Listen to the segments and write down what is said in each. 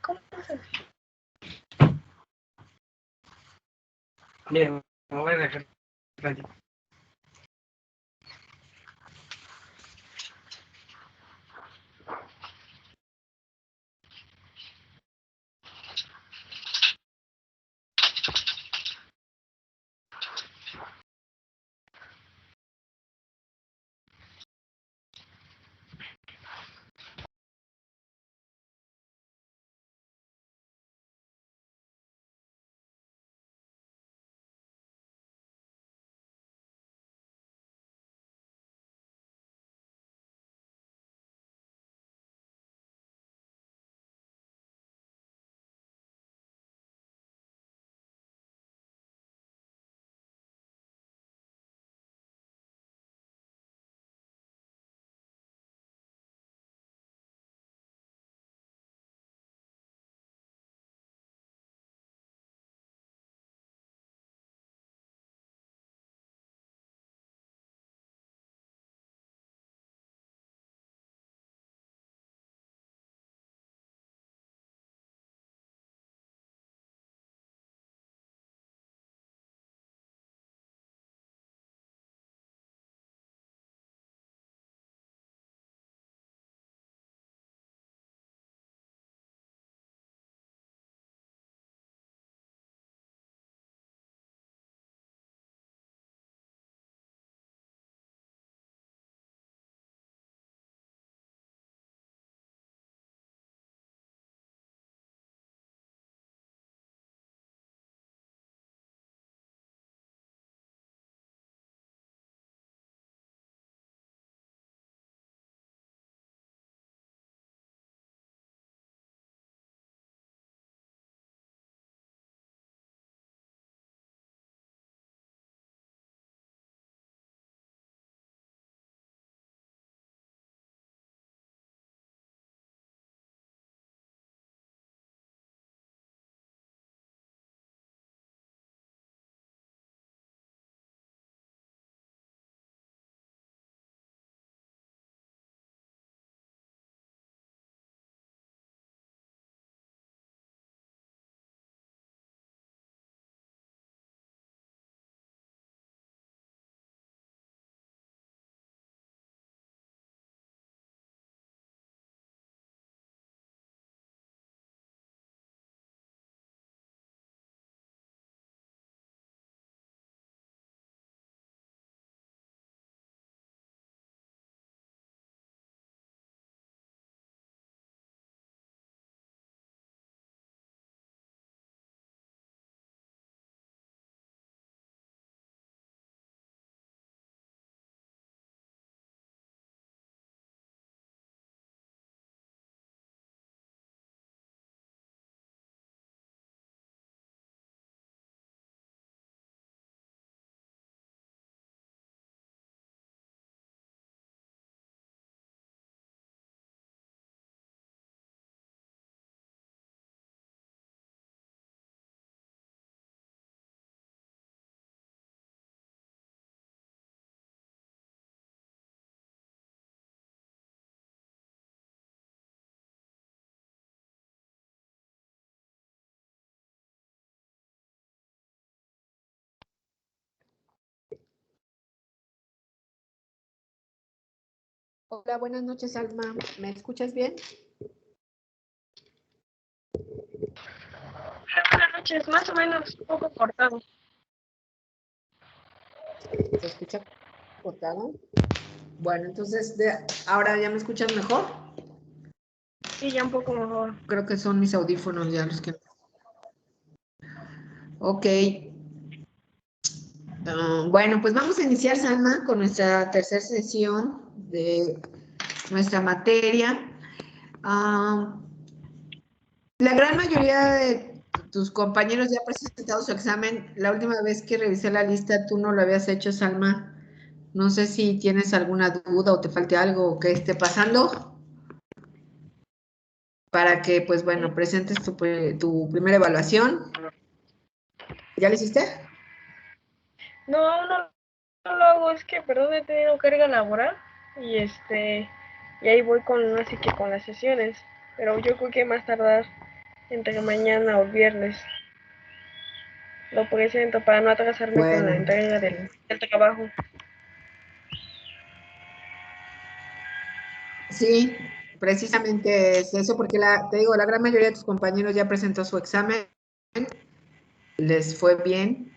¿cómo se? Bien, me voy a dejar tantito. Hola, buenas noches, Alma. ¿Me escuchas bien? Buenas noches, más o menos, un poco cortado. ¿Se escucha cortado? Bueno, entonces, ¿ahora ya me escuchas mejor? Sí, ya un poco mejor. Creo que son mis audífonos ya los que... Ok. Bueno, pues vamos a iniciar, Salma, con nuestra tercera sesión de nuestra materia. La gran mayoría de tus compañeros ya han presentado su examen. La última vez que revisé la lista, tú no lo habías hecho, Salma. No sé si tienes alguna duda o te falte algo o qué esté pasando para que, pues bueno, presentes tu primera evaluación. ¿Ya lo hiciste? No, no lo hago, es que, perdón, he tenido carga laboral y y ahí voy con, así que con las sesiones, pero yo creo que más tardar entre mañana o viernes. Lo presento para no atrasarme con la Bueno, entrega del trabajo. sí, precisamente es eso, porque te digo, la gran mayoría de tus compañeros ya presentó su examen, les fue bien,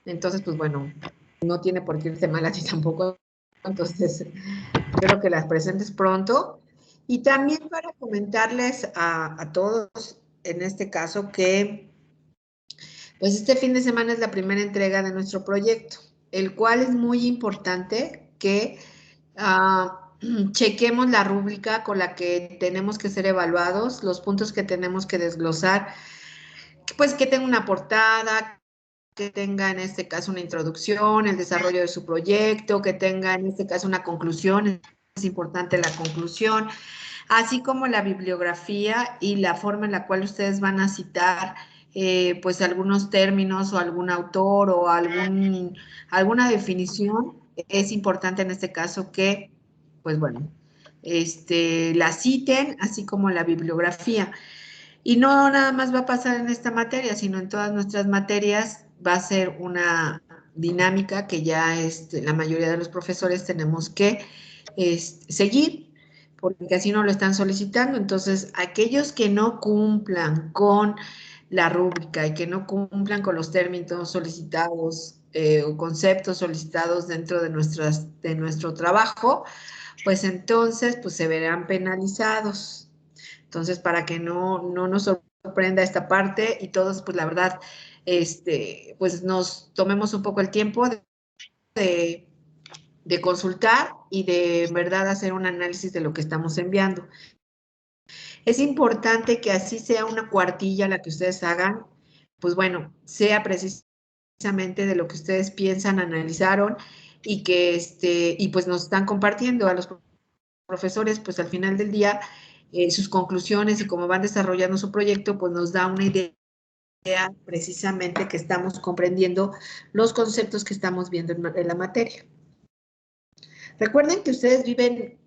entonces, pues bueno, no tiene por qué irse mal a ti tampoco, entonces, espero que las presentes pronto. Y también para comentarles a todos, en este caso, que pues este fin de semana es la primera entrega de nuestro proyecto, el cual es muy importante que chequemos la rúbrica con la que tenemos que ser evaluados, los puntos que tenemos que desglosar, pues que tenga una portada, que tenga en este caso una introducción, el desarrollo de su proyecto, que tenga en este caso una conclusión, es importante la conclusión, así como la bibliografía y la forma en la cual ustedes van a citar pues algunos términos o algún autor o alguna definición. Es importante en este caso que, pues bueno, la citen, así como la bibliografía. Y no nada más va a pasar en esta materia, sino en todas nuestras materias va a ser una dinámica que ya la mayoría de los profesores tenemos que seguir, porque así no lo están solicitando. Entonces, aquellos que no cumplan con la rúbrica y que no cumplan con los términos solicitados o conceptos solicitados dentro de nuestro trabajo, pues entonces pues se verán penalizados. Entonces, para que no nos sorprenda esta parte y todos, pues la verdad, pues nos tomemos un poco el tiempo de, de consultar y de en verdad hacer un análisis de lo que estamos enviando. Es importante que así sea una cuartilla la que ustedes hagan, pues bueno, sea precisamente de lo que ustedes piensan, analizaron y que y pues nos están compartiendo a los profesores, pues al final del día, sus conclusiones y cómo van desarrollando su proyecto, pues nos da una idea precisamente que estamos comprendiendo los conceptos que estamos viendo en la materia. Recuerden que ustedes viven,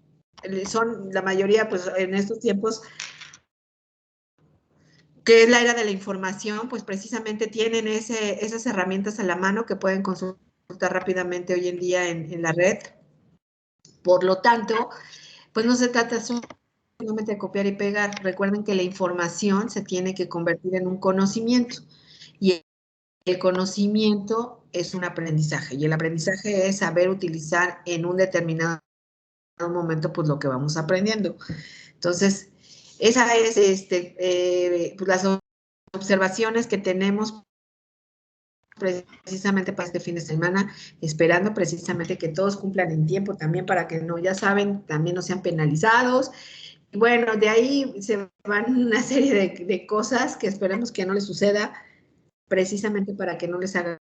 son la mayoría, pues en estos tiempos, que es la era de la información, pues precisamente tienen esas herramientas a la mano que pueden consultar rápidamente hoy en día en la red. Por lo tanto, pues no se trata solamente de copiar y pegar. Recuerden que la información se tiene que convertir en un conocimiento y el conocimiento es un aprendizaje y el aprendizaje es saber utilizar en un determinado momento pues lo que vamos aprendiendo. Entonces, esa es pues, las observaciones que tenemos precisamente para este fin de semana, esperando precisamente que todos cumplan en tiempo también para que no, ya saben, también no sean penalizados. Y bueno, de ahí se van una serie de cosas que esperemos que no les suceda, precisamente para que no les agarren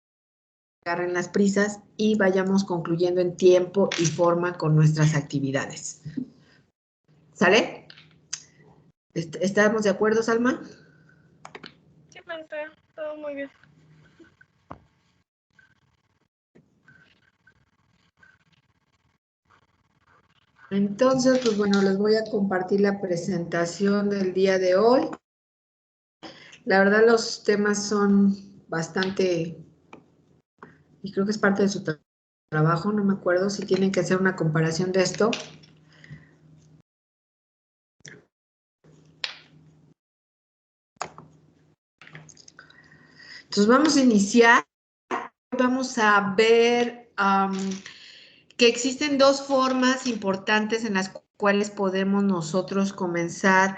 las prisas y vayamos concluyendo en tiempo y forma con nuestras actividades. ¿Sale? ¿Estamos de acuerdo, Salma? Sí, maestra, todo muy bien. Entonces, pues bueno, les voy a compartir la presentación del día de hoy. La verdad, los temas son bastante, y creo que es parte de su trabajo, no me acuerdo si tienen que hacer una comparación de esto. Entonces, vamos a iniciar. Vamos a ver que existen dos formas importantes en las cuales podemos nosotros comenzar,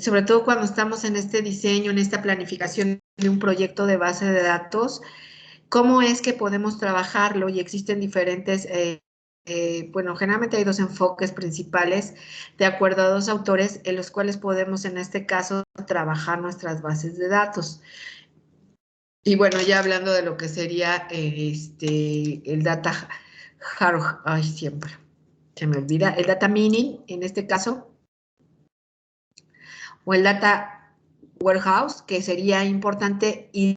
sobre todo cuando estamos en este diseño, en esta planificación de un proyecto de base de datos, cómo es que podemos trabajarlo y existen diferentes, bueno, generalmente hay dos enfoques principales de acuerdo a dos autores en los cuales podemos en este caso trabajar nuestras bases de datos. Y bueno, ya hablando de lo que sería el data ay, siempre se me olvida, el data mining en este caso, o el data warehouse, que sería importante ir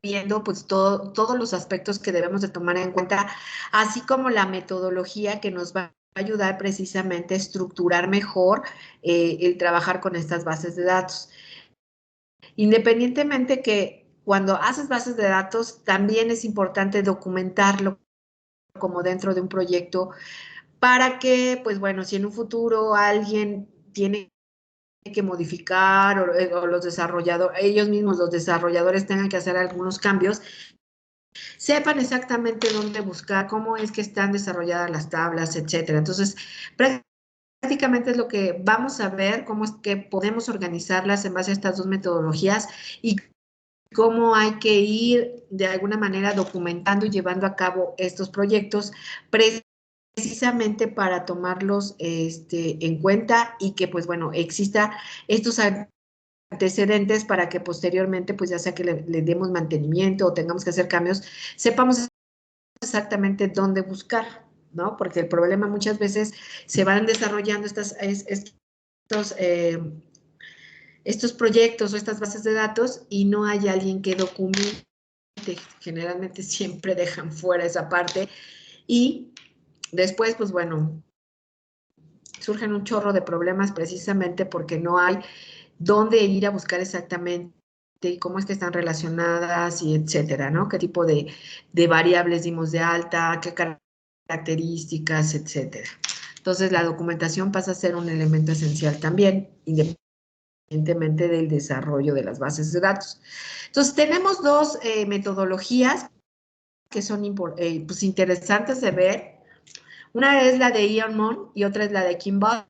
viendo pues todos los aspectos que debemos de tomar en cuenta, así como la metodología que nos va a ayudar precisamente a estructurar mejor el trabajar con estas bases de datos. Independientemente que cuando haces bases de datos, también es importante documentarlo como dentro de un proyecto para que, pues bueno, si en un futuro alguien tiene que modificar o los desarrolladores, ellos mismos los desarrolladores tengan que hacer algunos cambios, sepan exactamente dónde buscar, cómo es que están desarrolladas las tablas, etcétera. Entonces, prácticamente es lo que vamos a ver, cómo es que podemos organizarlas en base a estas dos metodologías y cómo hay que ir de alguna manera documentando y llevando a cabo estos proyectos precisamente para tomarlos en cuenta y que, pues bueno, exista estos antecedentes para que posteriormente, pues ya sea que le demos mantenimiento o tengamos que hacer cambios, sepamos exactamente dónde buscar, ¿no? Porque el problema muchas veces se van desarrollando estos proyectos o estas bases de datos y no hay alguien que documente. Generalmente siempre dejan fuera esa parte y después, pues bueno, surgen un chorro de problemas precisamente porque no hay dónde ir a buscar exactamente y cómo es que están relacionadas y etcétera, ¿no? Qué tipo de variables dimos de alta, qué características, etcétera. Entonces, la documentación pasa a ser un elemento esencial también, independientemente del desarrollo de las bases de datos. Entonces, tenemos dos metodologías que son pues, interesantes de ver. Una es la de Ian Mon y otra es la de Kimball.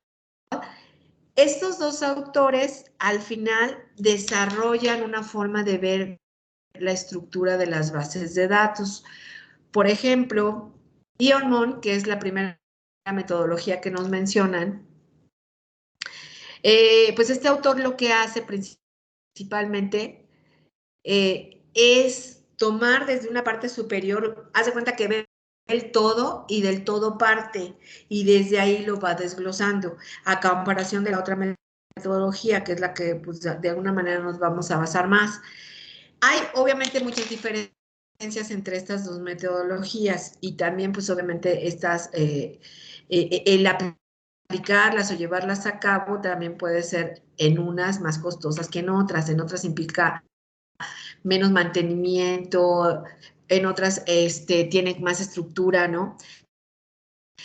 Estos dos autores al final desarrollan una forma de ver la estructura de las bases de datos. Por ejemplo, Ian Mon, que es la primera metodología que nos mencionan, pues este autor lo que hace principalmente es tomar desde una parte superior, haz de cuenta que ve el todo y del todo parte, y desde ahí lo va desglosando, a comparación de la otra metodología, que es la que pues, de alguna manera nos vamos a basar más. Hay obviamente muchas diferencias entre estas dos metodologías y también pues obviamente el aplicarlas o llevarlas a cabo también puede ser en unas más costosas que en otras implica menos mantenimiento, en otras tienen más estructura, ¿no?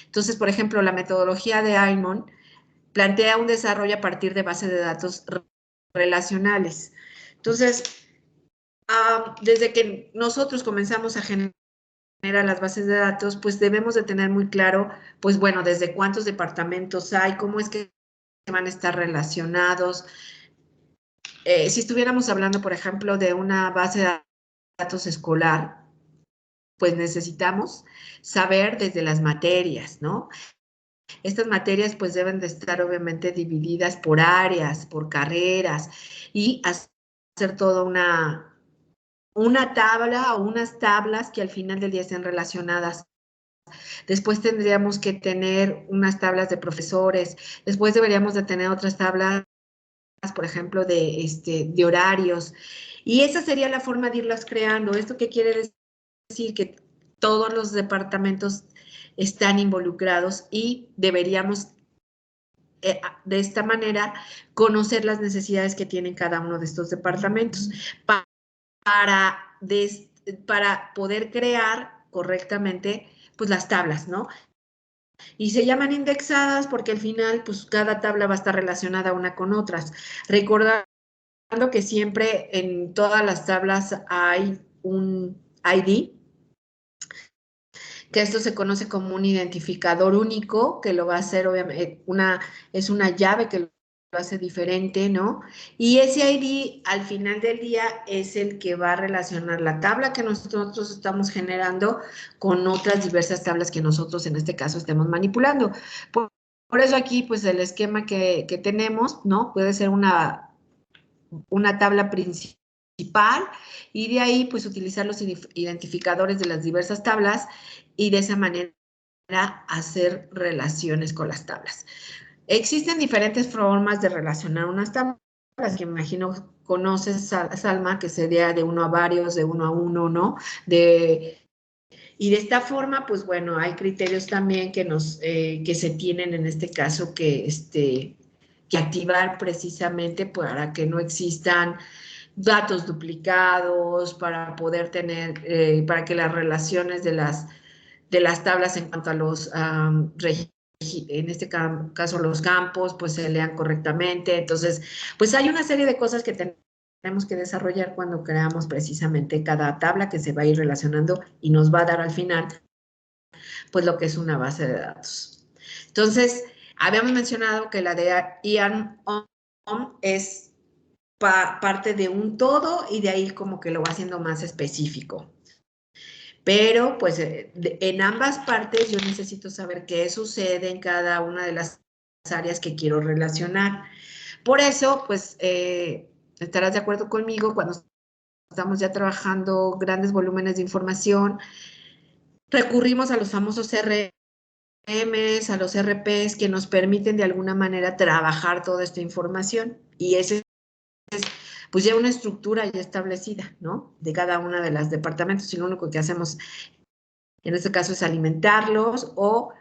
Entonces, por ejemplo, la metodología de Aymon plantea un desarrollo a partir de bases de datos relacionales. Entonces, desde que nosotros comenzamos a generar las bases de datos, pues debemos de tener muy claro, pues bueno, desde cuántos departamentos hay, cómo es que van a estar relacionados. Si estuviéramos hablando, por ejemplo, de una base de datos escolar, pues necesitamos saber desde las materias, ¿no? Estas materias pues deben de estar obviamente divididas por áreas, por carreras y hacer toda una tabla o unas tablas que al final del día estén relacionadas. Después tendríamos que tener unas tablas de profesores, después deberíamos de tener otras tablas, por ejemplo, de horarios. Y esa sería la forma de irlas creando. ¿Esto qué quiere decir? Que todos los departamentos están involucrados y deberíamos de esta manera conocer las necesidades que tienen cada uno de estos departamentos para poder crear correctamente pues las tablas, ¿no? Y se llaman indexadas porque al final pues cada tabla va a estar relacionada una con otras. Recordando que siempre en todas las tablas hay un ID, que esto se conoce como un identificador único, que lo va a hacer obviamente es una llave que lo hace diferente, ¿no? Y ese ID al final del día es el que va a relacionar la tabla que nosotros estamos generando con otras diversas tablas que nosotros en este caso estemos manipulando. Por eso aquí, pues el esquema que tenemos, ¿no? Puede ser una tabla principal y de ahí pues utilizar los identificadores de las diversas tablas y de esa manera hacer relaciones con las tablas. Existen diferentes formas de relacionar unas tablas que me imagino conoces, Salma, que sería de uno a varios, de uno a uno, ¿no? Y de esta forma, pues bueno, hay criterios también que se tienen en este caso que activar precisamente para que no existan datos duplicados, para poder tener, para que las relaciones de las tablas en cuanto a los, en este caso los campos, pues se lean correctamente. Entonces, pues hay una serie de cosas que tenemos que desarrollar cuando creamos precisamente cada tabla que se va a ir relacionando y nos va a dar al final, pues lo que es una base de datos. Entonces, habíamos mencionado que la de Ian es parte de un todo y de ahí como que lo va haciendo más específico. Pero pues en ambas partes yo necesito saber qué sucede en cada una de las áreas que quiero relacionar. Por eso, pues estarás de acuerdo conmigo cuando estamos ya trabajando grandes volúmenes de información, recurrimos a los famosos CRMs, a los RPs que nos permiten de alguna manera trabajar toda esta información y ese es pues ya una estructura ya establecida, ¿no? De cada una de las departamentos y lo único que hacemos en este caso es alimentarlos o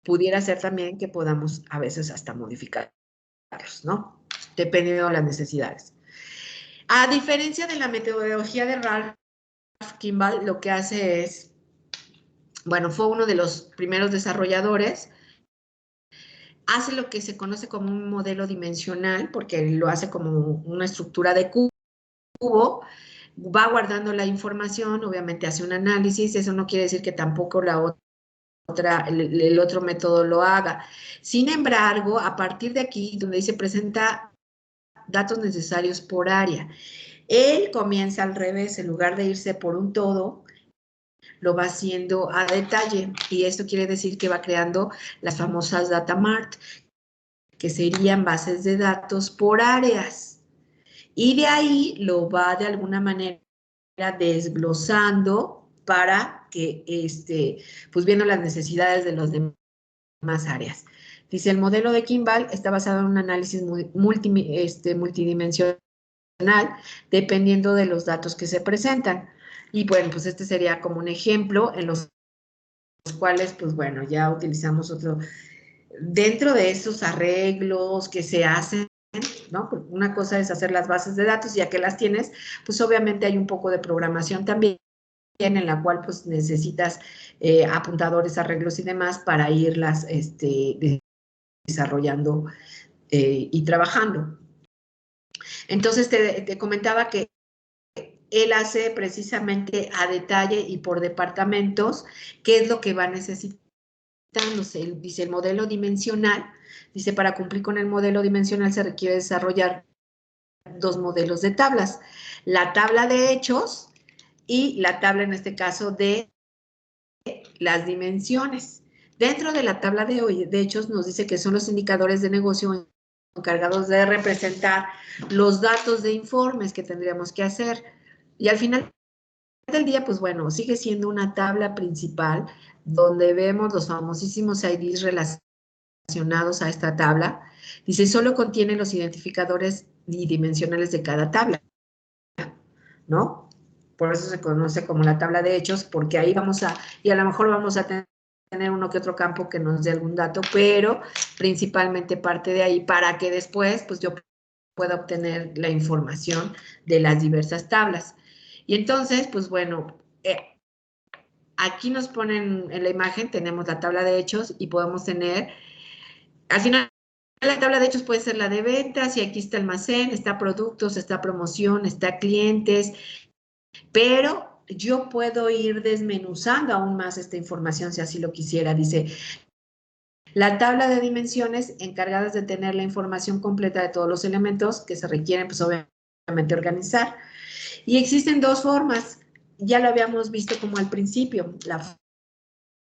pudiera ser también que podamos a veces hasta modificarlos, ¿no? Dependiendo de las necesidades. A diferencia de la metodología de Ralph Kimball, lo que hace es, bueno, fue uno de los primeros desarrolladores, hace lo que se conoce como un modelo dimensional, porque lo hace como una estructura de cubo, va guardando la información, obviamente hace un análisis, eso no quiere decir que tampoco el otro método lo haga. Sin embargo, a partir de aquí, donde dice presenta datos necesarios por área, él comienza al revés, en lugar de irse por un todo, lo va haciendo a detalle, y esto quiere decir que va creando las famosas data mart, que serían bases de datos por áreas, y de ahí lo va de alguna manera desglosando para que, pues viendo las necesidades de los demás áreas. Dice, el modelo de Kimball está basado en un análisis multidimensional dependiendo de los datos que se presentan. Y bueno, pues este sería como un ejemplo en los cuales, pues bueno, ya utilizamos otro, dentro de esos arreglos que se hacen, ¿no? Una cosa es hacer las bases de datos, ya que las tienes, pues obviamente hay un poco de programación también, en la cual pues necesitas apuntadores, arreglos y demás para irlas desarrollando y trabajando. Entonces te comentaba que él hace precisamente a detalle y por departamentos qué es lo que va necesitando. Dice el modelo dimensional, dice para cumplir con el modelo dimensional se requiere desarrollar dos modelos de tablas, la tabla de hechos y la tabla en este caso de las dimensiones. Dentro de la tabla de hechos nos dice que son los indicadores de negocio encargados de representar los datos de informes que tendríamos que hacer. Y al final del día, pues bueno, sigue siendo una tabla principal donde vemos los famosísimos IDs relacionados a esta tabla. Dice, solo contiene los identificadores dimensionales de cada tabla, ¿no? Por eso se conoce como la tabla de hechos, porque ahí y a lo mejor vamos a tener uno que otro campo que nos dé algún dato, pero principalmente parte de ahí para que después, pues yo pueda obtener la información de las diversas tablas. Y entonces, pues bueno, aquí nos ponen en la imagen, tenemos la tabla de hechos y podemos tener, al final, la tabla de hechos puede ser la de ventas y aquí está almacén, está productos, está promoción, está clientes, pero yo puedo ir desmenuzando aún más esta información si así lo quisiera. Dice, la tabla de dimensiones encargadas de tener la información completa de todos los elementos que se requieren, pues obviamente organizar. Y existen dos formas, ya lo habíamos visto como al principio, la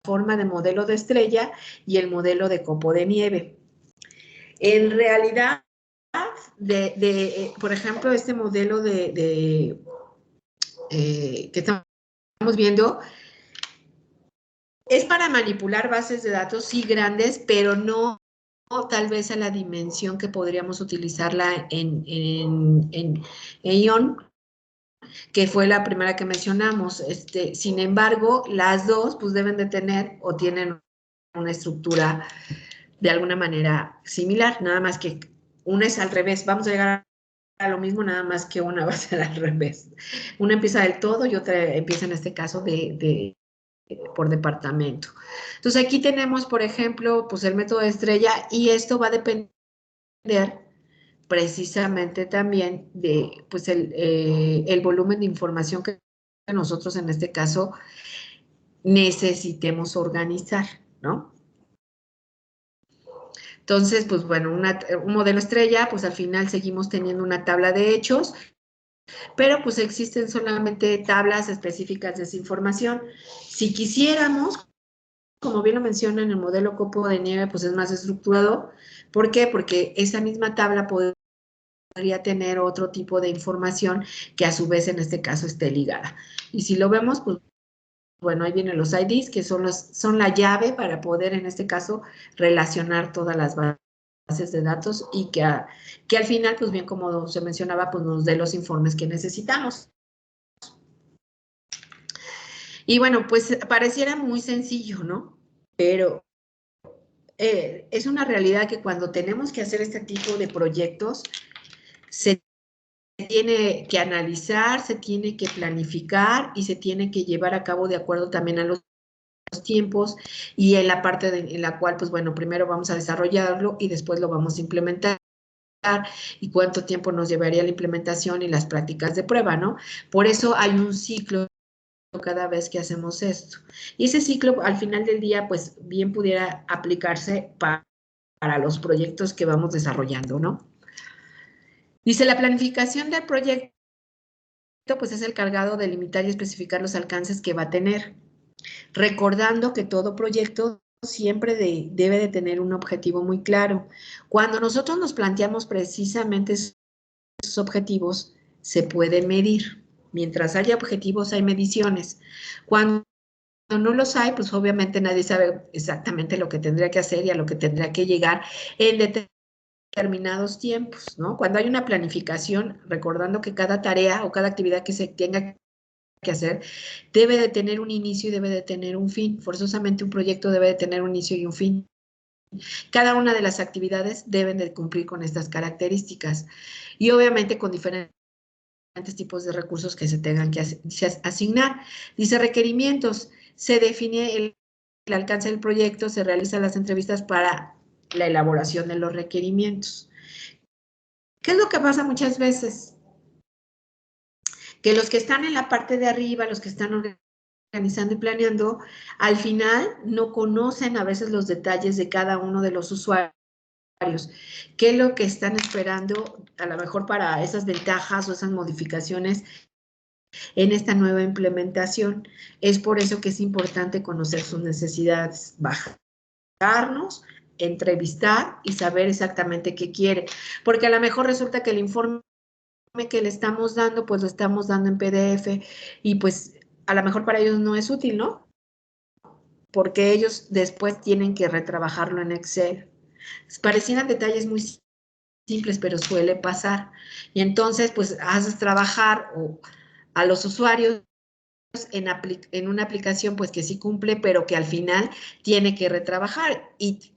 forma de modelo de estrella y el modelo de copo de nieve. En realidad, por ejemplo, este modelo que estamos viendo es para manipular bases de datos, sí, grandes, pero no tal vez a la dimensión que podríamos utilizarla en ION, que fue la primera que mencionamos. Sin embargo, las dos pues deben de tener o tienen una estructura de alguna manera similar, nada más que una es al revés. Vamos a llegar lo mismo, nada más que una va a ser al revés. Una empieza del todo y otra empieza en este caso por departamento. Entonces aquí tenemos, por ejemplo, pues el método de estrella y esto va a depender precisamente también de pues el volumen de información que nosotros en este caso necesitemos organizar, ¿no? Entonces, pues bueno, un modelo estrella, pues al final seguimos teniendo una tabla de hechos, pero pues existen solamente tablas específicas de esa información. Si quisiéramos, como bien lo menciona en el modelo copo de nieve, pues es más estructurado. ¿Por qué? Porque esa misma tabla podría tener otro tipo de información que a su vez en este caso esté ligada. Y si lo vemos, pues bueno, ahí vienen los IDs, que son la llave para poder en este caso relacionar todas las bases de datos y que al final, pues bien como se mencionaba, pues nos dé los informes que necesitamos. Y bueno, pues pareciera muy sencillo, ¿no? Pero es una realidad que cuando tenemos que hacer este tipo de proyectos, se tiene que analizar, se tiene que planificar y se tiene que llevar a cabo de acuerdo también a los tiempos y en la parte en la cual, pues bueno, primero vamos a desarrollarlo y después lo vamos a implementar y cuánto tiempo nos llevaría la implementación y las prácticas de prueba, ¿no? Por eso hay un ciclo cada vez que hacemos esto. Y ese ciclo, al final del día, pues bien pudiera aplicarse para los proyectos que vamos desarrollando, ¿no? Dice, la planificación del proyecto, pues es el cargado de limitar y especificar los alcances que va a tener, recordando que todo proyecto siempre debe de tener un objetivo muy claro. Cuando nosotros nos planteamos precisamente esos objetivos, se pueden medir. Mientras haya objetivos, hay mediciones. Cuando no los hay, pues obviamente nadie sabe exactamente lo que tendría que hacer y a lo que tendría que llegar en determinados tiempos, ¿no? Cuando hay una planificación, recordando que cada tarea o cada actividad que se tenga que hacer debe de tener un inicio y debe de tener un fin. Forzosamente un proyecto debe de tener un inicio y un fin. Cada una de las actividades deben de cumplir con estas características y obviamente con diferentes tipos de recursos que se tengan que asignar. Dice requerimientos, se define el alcance del proyecto, se realizan las entrevistas para la elaboración de los requerimientos. ¿Qué es lo que pasa muchas veces? Que los que están en la parte de arriba, los que están organizando y planeando, al final no conocen a veces los detalles de cada uno de los usuarios. ¿Qué es lo que están esperando a lo mejor para esas ventajas o esas modificaciones en esta nueva implementación? Es por eso que es importante conocer sus necesidades, bajarnos, entrevistar y saber exactamente qué quiere, porque a lo mejor resulta que el informe que le estamos dando, pues lo estamos dando en PDF y pues a lo mejor para ellos no es útil, ¿no? Porque ellos después tienen que retrabajarlo en Excel. Parecieran detalles muy simples, pero suele pasar. Y entonces, pues haces trabajar a los usuarios en una aplicación pues que sí cumple, pero que al final tiene que retrabajar y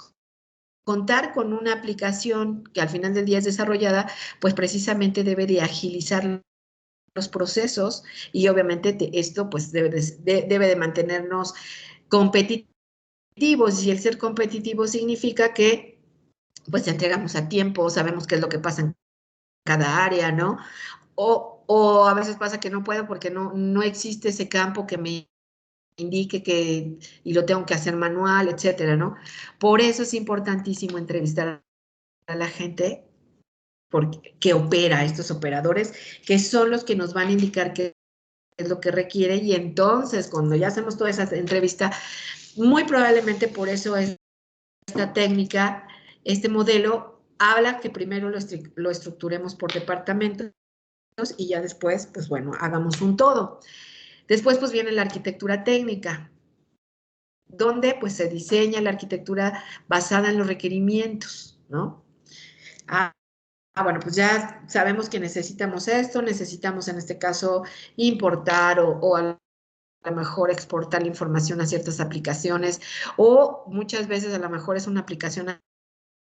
contar con una aplicación que al final del día es desarrollada, pues precisamente debe de agilizar los procesos y obviamente esto pues debe de mantenernos competitivos y el ser competitivo significa que pues entregamos a tiempo, sabemos qué es lo que pasa en cada área, ¿no? O a veces pasa que no puedo porque no existe ese campo que me indique y lo tengo que hacer manual, etcétera, ¿no? Por eso es importantísimo entrevistar a la gente que opera, estos operadores, que son los que nos van a indicar qué es lo que requiere y entonces cuando ya hacemos toda esa entrevista, muy probablemente por eso esta técnica, este modelo, habla que primero lo estructuremos por departamentos y ya después, pues bueno, hagamos un todo. Después, pues viene la arquitectura técnica, donde pues se diseña la arquitectura basada en los requerimientos, ¿no? Bueno, pues ya sabemos que necesitamos esto, necesitamos en este caso importar o a lo mejor exportar la información a ciertas aplicaciones o muchas veces a lo mejor es una aplicación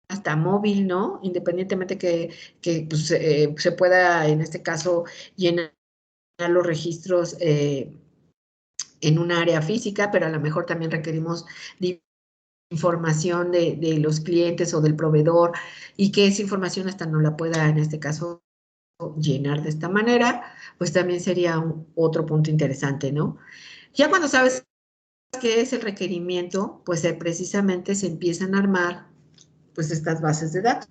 hasta móvil, ¿no? Independientemente que pues, se pueda, en este caso, llenar los registros en un área física, pero a lo mejor también requerimos información de los clientes o del proveedor y que esa información hasta no la pueda, en este caso, llenar de esta manera, pues también sería otro punto interesante, ¿no? Ya cuando sabes qué es el requerimiento, pues precisamente se empiezan a armar pues estas bases de datos.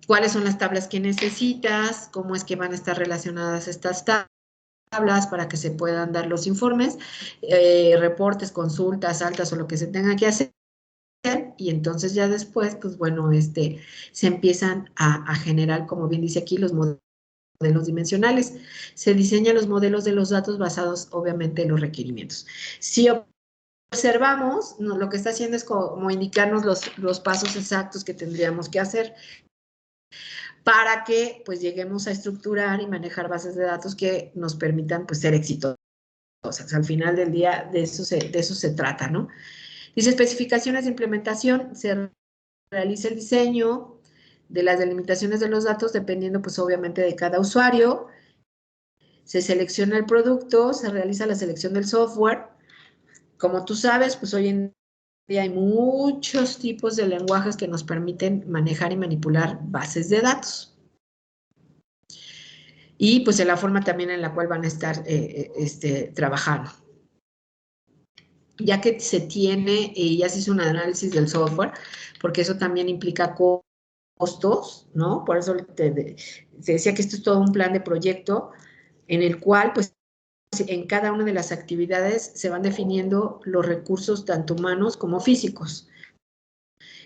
¿Cuáles son las tablas que necesitas? ¿Cómo es que van a estar relacionadas estas tablas para que se puedan dar los informes, reportes, consultas, altas o lo que se tenga que hacer? Y entonces ya después, pues bueno, se empiezan a generar, como bien dice aquí, los modelos dimensionales. Se diseñan los modelos de los datos basados, obviamente, en los requerimientos. Si observamos, no, lo que está haciendo es como indicarnos los pasos exactos que tendríamos que hacer para que pues lleguemos a estructurar y manejar bases de datos que nos permitan pues ser exitosos. Al final del día de eso se trata, ¿no? Dice especificaciones de implementación, se realiza el diseño de las delimitaciones de los datos dependiendo pues obviamente de cada usuario, se selecciona el producto, se realiza la selección del software. Como tú sabes, pues hoy en día hay muchos tipos de lenguajes que nos permiten manejar y manipular bases de datos. Y pues en la forma también en la cual van a estar trabajando. Ya que se tiene, ya se hizo un análisis del software, porque eso también implica costos, ¿no? Por eso te decía que esto es todo un plan de proyecto en el cual, pues, en cada una de las actividades se van definiendo los recursos tanto humanos como físicos.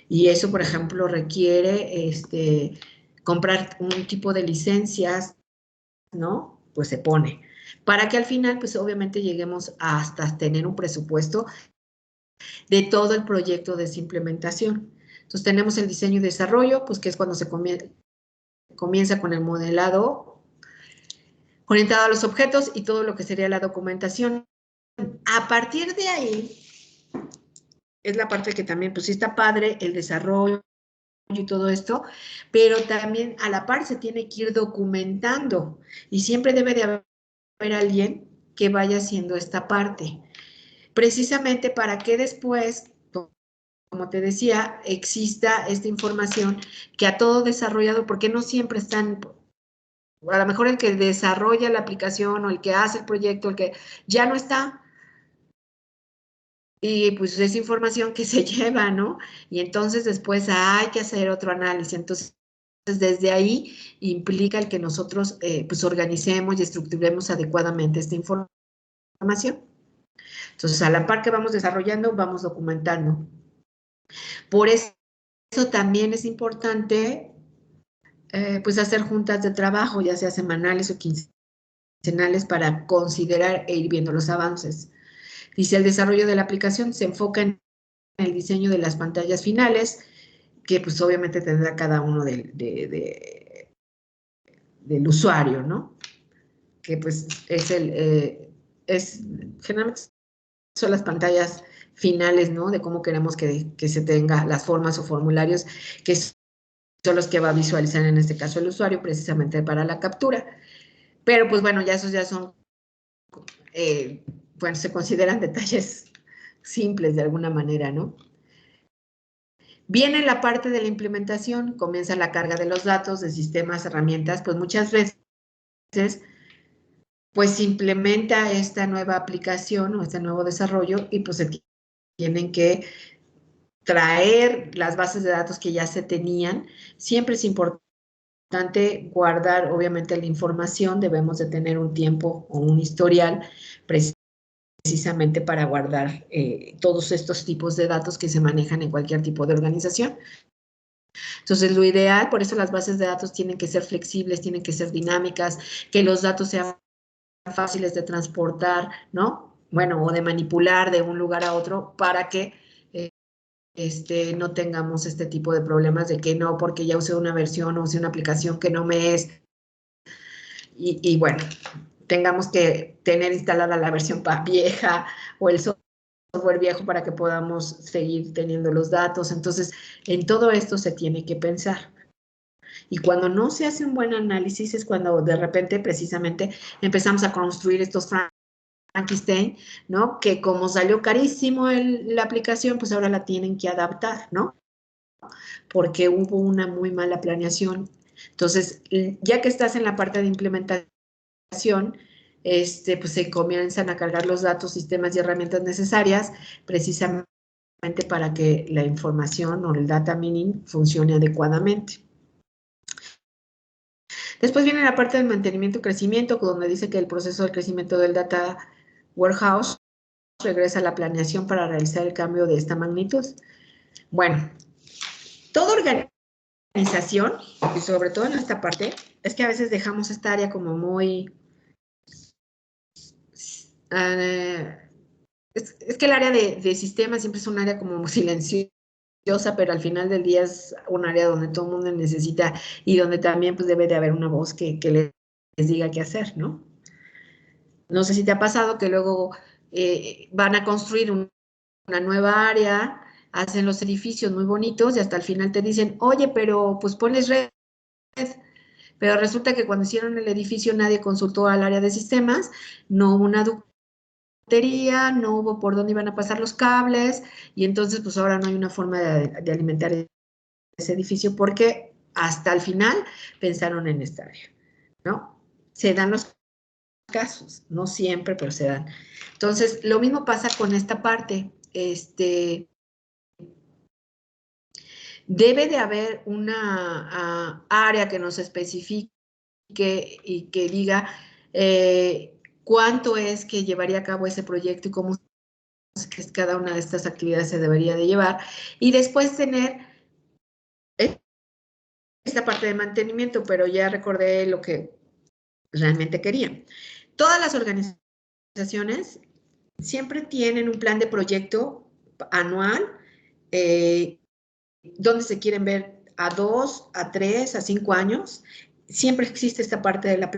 Y eso, por ejemplo, requiere comprar un tipo de licencias, ¿no? Pues se pone. Para que al final, pues obviamente lleguemos hasta tener un presupuesto de todo el proyecto de esa implementación. Entonces tenemos el diseño y desarrollo, pues que es cuando se comienza con el modelado orientado a los objetos y todo lo que sería la documentación. A partir de ahí, es la parte que también, pues sí está padre, el desarrollo y todo esto, pero también a la par se tiene que ir documentando y siempre debe de haber alguien que vaya haciendo esta parte, precisamente para que después, como te decía, exista esta información que a todo desarrollador, porque no siempre están, a lo mejor el que desarrolla la aplicación o el que hace el proyecto, el que ya no está, y pues es información que se lleva, ¿no? Y entonces después hay que hacer otro análisis. Entonces, desde ahí implica el que nosotros pues organicemos y estructuremos adecuadamente esta información. Entonces, a la par que vamos desarrollando, vamos documentando. Por eso también es importante pues hacer juntas de trabajo, ya sea semanales o quincenales, para considerar e ir viendo los avances. Dice, el desarrollo de la aplicación se enfoca en el diseño de las pantallas finales, que pues obviamente tendrá cada uno del usuario, ¿no? Que pues generalmente son las pantallas finales, ¿no? De cómo queremos que se tenga las formas o formularios, que son los que va a visualizar en este caso el usuario precisamente para la captura. Pero pues bueno, ya esos ya son, bueno, se consideran detalles simples de alguna manera, ¿no? Viene la parte de la implementación, comienza la carga de los datos, de sistemas, herramientas, pues muchas veces pues se implementa esta nueva aplicación o este nuevo desarrollo y pues se tienen que traer las bases de datos que ya se tenían. Siempre es importante guardar, obviamente, la información, debemos de tener un tiempo o un historial precisamente para guardar todos estos tipos de datos que se manejan en cualquier tipo de organización. Entonces, lo ideal, por eso las bases de datos tienen que ser flexibles, tienen que ser dinámicas, que los datos sean fáciles de transportar, ¿no? Bueno, o de manipular de un lugar a otro para que no tengamos este tipo de problemas de que no, porque ya usé una versión o usé una aplicación que no me es. Y bueno, tengamos que tener instalada la versión vieja o el software viejo para que podamos seguir teniendo los datos. Entonces, en todo esto se tiene que pensar. Y cuando no se hace un buen análisis es cuando de repente precisamente empezamos a construir estos Frankenstein, ¿no? Que como salió carísimo la aplicación, pues ahora la tienen que adaptar, ¿no? Porque hubo una muy mala planeación. Entonces, ya que estás en la parte de implementación, pues se comienzan a cargar los datos, sistemas y herramientas necesarias precisamente para que la información o el data mining funcione adecuadamente. Después viene la parte del mantenimiento y crecimiento, donde dice que el proceso de crecimiento del data warehouse regresa a la planeación para realizar el cambio de esta magnitud. Bueno, toda organización, y sobre todo en esta parte, es que a veces dejamos esta área como muy... es que el área de sistemas siempre es un área como silenciosa, pero al final del día es un área donde todo el mundo necesita y donde también pues debe de haber una voz que les diga qué hacer, ¿no? No sé si te ha pasado que luego van a construir una nueva área, hacen los edificios muy bonitos y hasta el final te dicen, oye, pero pues pones red. Pero resulta que cuando hicieron el edificio nadie consultó al área de sistemas, no hubo una ductería, no hubo por dónde iban a pasar los cables y entonces pues ahora no hay una forma de alimentar ese edificio porque hasta el final pensaron en esta área, ¿no? Se dan los casos, no siempre, pero se dan. Entonces, lo mismo pasa con esta parte. Debe de haber una área que nos especifique y que diga cuánto es que llevaría a cabo ese proyecto y cómo es que cada una de estas actividades se debería de llevar. Y después tener esta parte de mantenimiento, pero ya recordé lo que realmente quería. Todas las organizaciones siempre tienen un plan de proyecto anual donde se quieren ver a 2, a 3, a 5 años. Siempre existe esta parte de la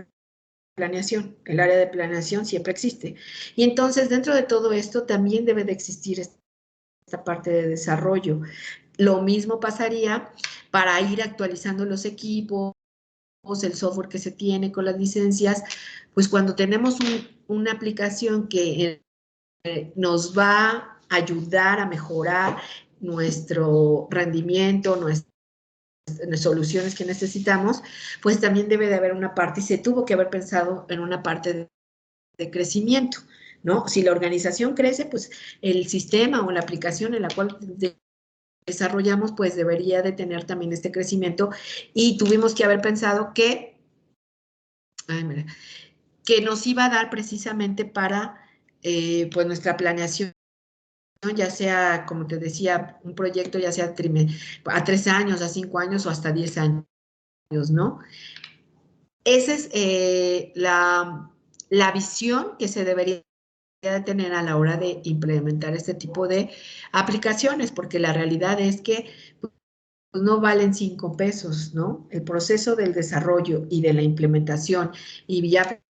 planeación, el área de planeación siempre existe. Y entonces dentro de todo esto también debe de existir esta parte de desarrollo. Lo mismo pasaría para ir actualizando los equipos, el software que se tiene con las licencias, pues cuando tenemos una aplicación que nos va a ayudar a mejorar nuestro rendimiento, nuestras soluciones que necesitamos, pues también debe de haber una parte, y se tuvo que haber pensado en una parte de crecimiento, ¿no? Si la organización crece, pues el sistema o la aplicación en la cual desarrollamos, pues debería de tener también este crecimiento, y tuvimos que haber pensado que, que nos iba a dar precisamente para, pues nuestra planeación, ya sea, como te decía, un proyecto ya sea a 3 años, a 5 años o hasta 10 años, ¿no? Esa es la visión que se debería de tener a la hora de implementar este tipo de aplicaciones, porque la realidad es que pues, no valen 5 pesos, ¿no? El proceso del desarrollo y de la implementación y ya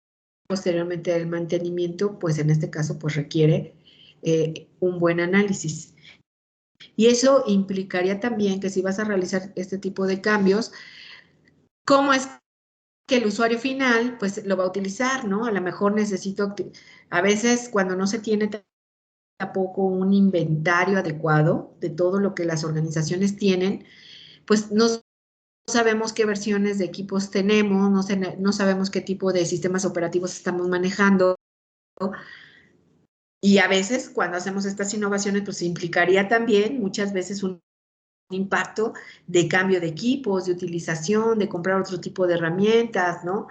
posteriormente el mantenimiento, pues en este caso, pues requiere un buen análisis. Y eso implicaría también que si vas a realizar este tipo de cambios, ¿cómo es que el usuario final pues lo va a utilizar, ¿no? A lo mejor necesito, a veces cuando no se tiene tampoco un inventario adecuado de todo lo que las organizaciones tienen, pues no sabemos qué versiones de equipos tenemos, no sabemos qué tipo de sistemas operativos estamos manejando. Y a veces cuando hacemos estas innovaciones, pues implicaría también muchas veces un impacto de cambio de equipos, de utilización, de comprar otro tipo de herramientas, ¿no?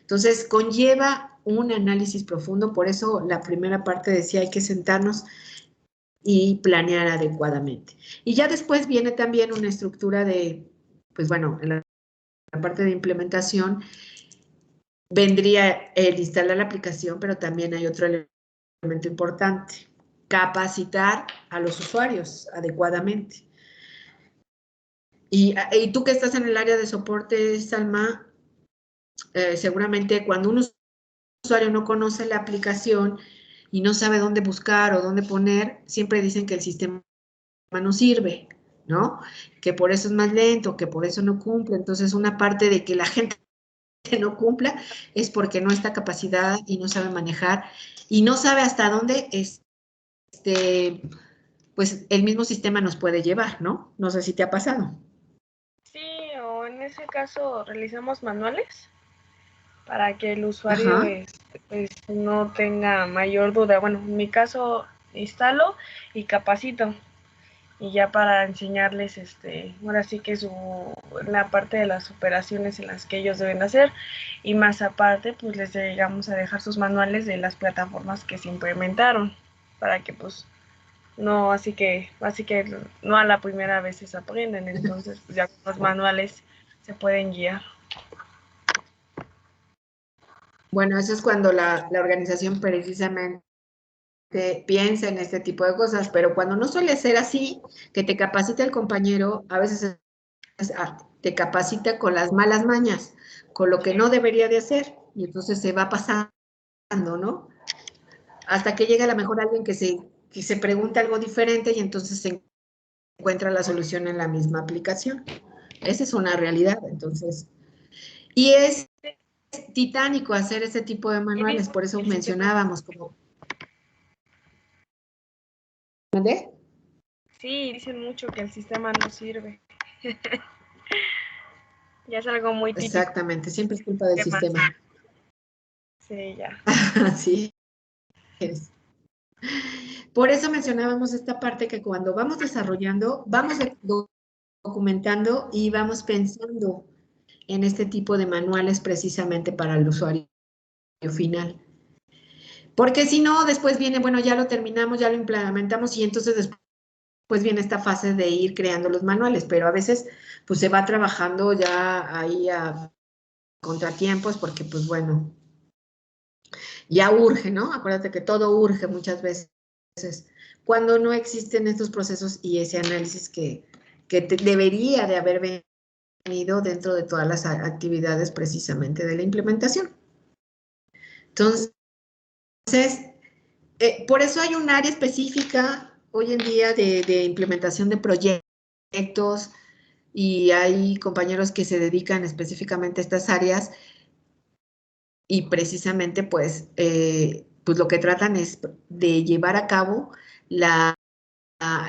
Entonces, conlleva un análisis profundo, por eso la primera parte decía hay que sentarnos y planear adecuadamente. Y ya después viene también una estructura de, pues bueno, en la parte de implementación vendría el instalar la aplicación, pero también hay otro elemento importante, capacitar a los usuarios adecuadamente. Y tú que estás en el área de soporte, Salma, seguramente cuando un usuario no conoce la aplicación, y no sabe dónde buscar o dónde poner, siempre dicen que el sistema no sirve, ¿no? Que por eso es más lento, que por eso no cumple. Entonces, una parte de que la gente no cumpla es porque no está capacitada y no sabe manejar y no sabe hasta dónde pues el mismo sistema nos puede llevar, ¿no? No sé si te ha pasado. Sí, o en ese caso realizamos manuales para que el usuario Ajá. pues, no tenga mayor duda. Bueno, en mi caso instalo y capacito. Y ya para enseñarles, ahora sí que la parte de las operaciones en las que ellos deben hacer, y más aparte, pues les llegamos a dejar sus manuales de las plataformas que se implementaron, para que pues no, así que no a la primera vez se aprenden, entonces pues, ya con los manuales se pueden guiar. Bueno, eso es cuando la organización precisamente piensa en este tipo de cosas, pero cuando no suele ser así, que te capacita el compañero, a veces te capacita con las malas mañas, con lo que no debería de hacer, y entonces se va pasando, ¿no? Hasta que llega a lo mejor alguien que se pregunta algo diferente y entonces se encuentra la solución en la misma aplicación. Esa es una realidad, entonces. Y es titánico hacer ese tipo de Y manuales, dicen por eso que el sistema, mencionábamos como... ¿Dónde? sí, dicen mucho que el sistema no sirve. Ya es algo muy típico. Exactamente, siempre es culpa del ¿Qué más? sistema. Sí, ya. Así es. Por eso mencionábamos esta parte que cuando vamos desarrollando, vamos documentando y vamos pensando en este tipo de manuales precisamente para el usuario final. Porque si no, después viene, bueno, ya lo terminamos, ya lo implementamos y entonces después viene esta fase de ir creando los manuales, pero a veces pues se va trabajando ya ahí a contratiempos porque pues bueno, ya urge, ¿no? Acuérdate que todo urge muchas veces cuando no existen estos procesos y ese análisis que debería de haber venido dentro de todas las actividades precisamente de la implementación. Entonces, por eso hay un área específica hoy en día de implementación de proyectos y hay compañeros que se dedican específicamente a estas áreas y precisamente pues lo que tratan es de llevar a cabo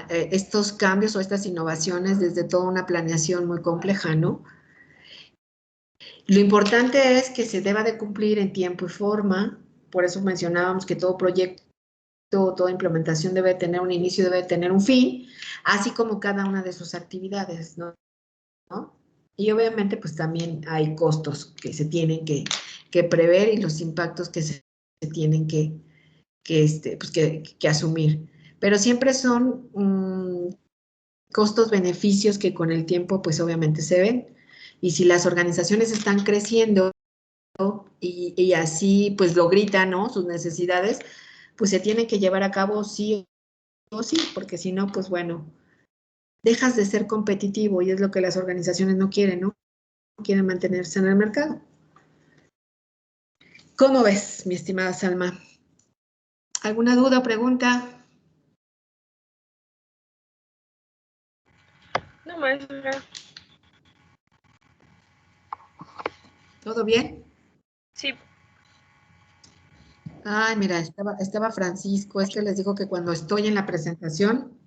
estos cambios o estas innovaciones desde toda una planeación muy compleja, ¿no? Lo importante es que se deba de cumplir en tiempo y forma, por eso mencionábamos que todo proyecto, toda implementación debe tener un inicio, debe tener un fin, así como cada una de sus actividades, ¿no? Y obviamente pues también hay costos que se tienen que prever y los impactos que se tienen que asumir. Pero siempre son costos-beneficios que con el tiempo pues obviamente se ven. Y si las organizaciones están creciendo y así pues lo gritan, ¿no? Sus necesidades, pues se tienen que llevar a cabo sí o sí, porque si no, pues bueno, dejas de ser competitivo y es lo que las organizaciones no quieren, ¿no? Quieren mantenerse en el mercado. ¿Cómo ves, mi estimada Salma? ¿Alguna duda o pregunta? No, maestra. ¿Todo bien? Sí, Ay, mira, estaba Francisco. Es que les digo que cuando estoy en la presentación,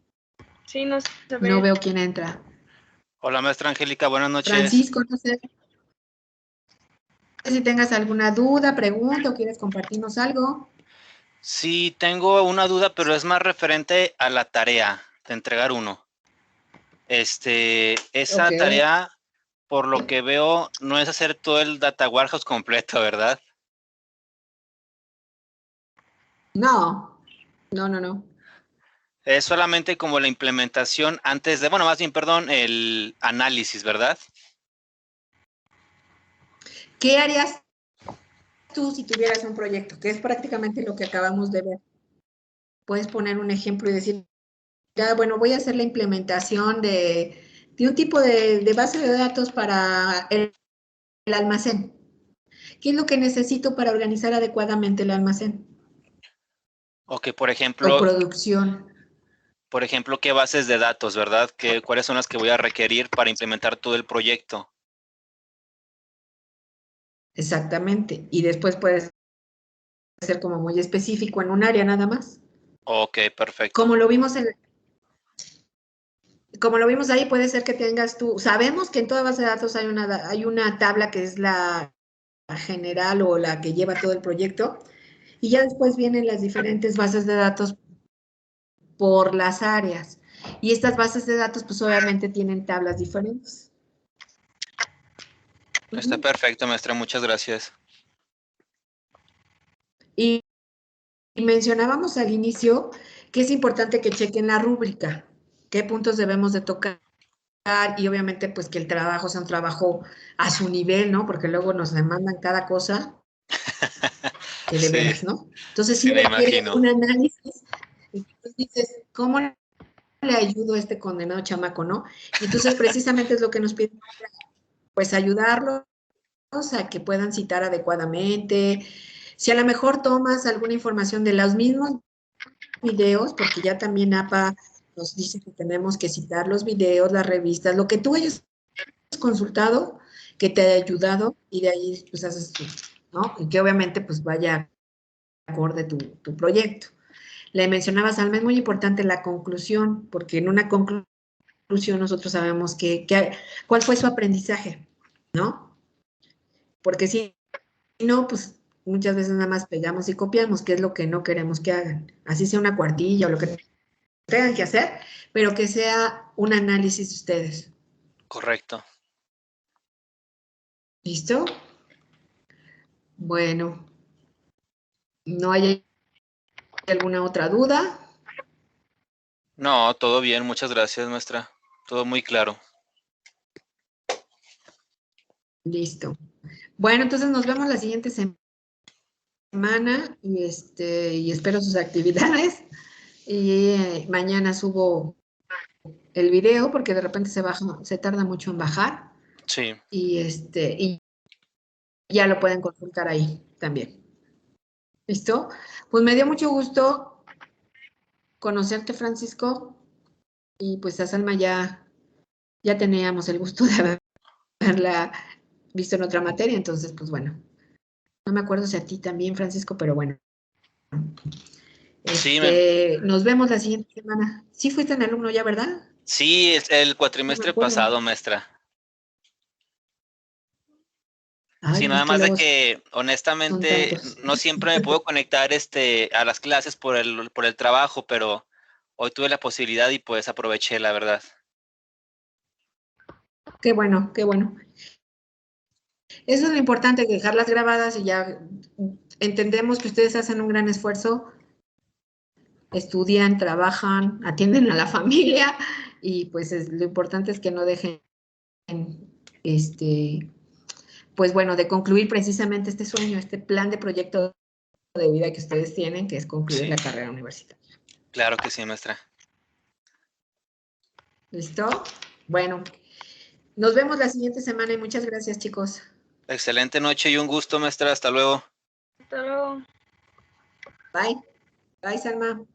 sí, no se no ve. veo quién entra. Hola, maestra Angélica, buenas noches. Francisco, no sé si tengas alguna duda, pregunta o quieres compartirnos algo. Sí, tengo una duda, pero es más referente a la tarea de entregar uno. Esa Ok. tarea, por lo que veo, no es hacer todo el data warehouse completo, ¿verdad? No, no. Es solamente como la implementación antes de, bueno, más bien, perdón, el análisis, ¿verdad? ¿Qué harías tú si tuvieras un proyecto? Que es prácticamente lo que acabamos de ver. Puedes poner un ejemplo y decir, ya, bueno, voy a hacer la implementación de un tipo de base de datos para el almacén. ¿Qué es lo que necesito para organizar adecuadamente el almacén? Ok, o producción. por ejemplo, ¿qué bases de datos, verdad? ¿Cuáles son las que voy a requerir para implementar todo el proyecto? Exactamente. Y después puedes ser como muy específico en un área nada más. Ok, perfecto. Como lo vimos ahí, puede ser que tengas tú, sabemos que en toda base de datos hay una tabla que es la general o la que lleva todo el proyecto, y ya después vienen las diferentes bases de datos por las áreas. Y estas bases de datos, pues obviamente tienen tablas diferentes. Está perfecto, maestra, muchas gracias. Y mencionábamos al inicio que es importante que chequen la rúbrica, qué puntos debemos de tocar, y obviamente pues que el trabajo sea un trabajo a su nivel, ¿no? Porque luego nos demandan cada cosa que de Sí, veras, ¿no? Entonces sí sí, me requiere imagino. un análisis, y entonces dices, ¿cómo le ayudo a este condenado chamaco, no? Y entonces precisamente es lo que nos piden, pues ayudarlos a que puedan citar adecuadamente. Si a lo mejor tomas alguna información de los mismos videos, porque ya también APA nos dice que tenemos que citar los videos, las revistas, lo que tú hayas consultado, que te haya ayudado, y de ahí pues haces tú, ¿no? Y que obviamente pues vaya acorde tu proyecto. Le mencionabas, Alma, es muy importante la conclusión, porque en una conclusión nosotros sabemos cuál fue su aprendizaje, ¿no? Porque si no, pues muchas veces nada más pegamos y copiamos, que es lo que no queremos que hagan. Así sea una cuartilla o lo que tengan que hacer, pero que sea un análisis de ustedes. Correcto. ¿Listo? Bueno, ¿no hay alguna otra duda? No, todo bien, muchas gracias, maestra. Todo muy claro. Listo. Bueno, entonces nos vemos la siguiente semana, y espero sus actividades. Y mañana subo el video porque de repente se tarda mucho en bajar, Sí, y ya lo pueden consultar ahí también. ¿Listo? Pues me dio mucho gusto conocerte, Francisco, y pues a Salma ya teníamos el gusto de haberla visto en otra materia, entonces pues bueno, no me acuerdo si a ti también, Francisco, pero bueno. sí, Nos vemos la siguiente semana. Sí fuiste un alumno ya, ¿verdad? sí, es el No me cuatrimestre acuerdo. pasado, maestra. Ay, Sí, pues nada que más de luego que son honestamente tantos. no siempre me puedo conectar a las clases por el trabajo, pero hoy tuve la posibilidad y pues aproveché, la verdad. Qué bueno, qué bueno. Eso es lo importante, que dejarlas grabadas, y ya entendemos que ustedes hacen un gran esfuerzo, estudian, trabajan, atienden a la familia, y pues lo importante es que no dejen, este, pues bueno, de concluir precisamente este sueño, este plan de proyecto de vida que ustedes tienen, que es concluir Sí, la carrera universitaria. claro que sí, maestra. ¿Listo? Bueno, nos vemos la siguiente semana y muchas gracias, chicos. Excelente noche y un gusto, maestra. Hasta luego. Hasta luego. Bye. Bye, Salma.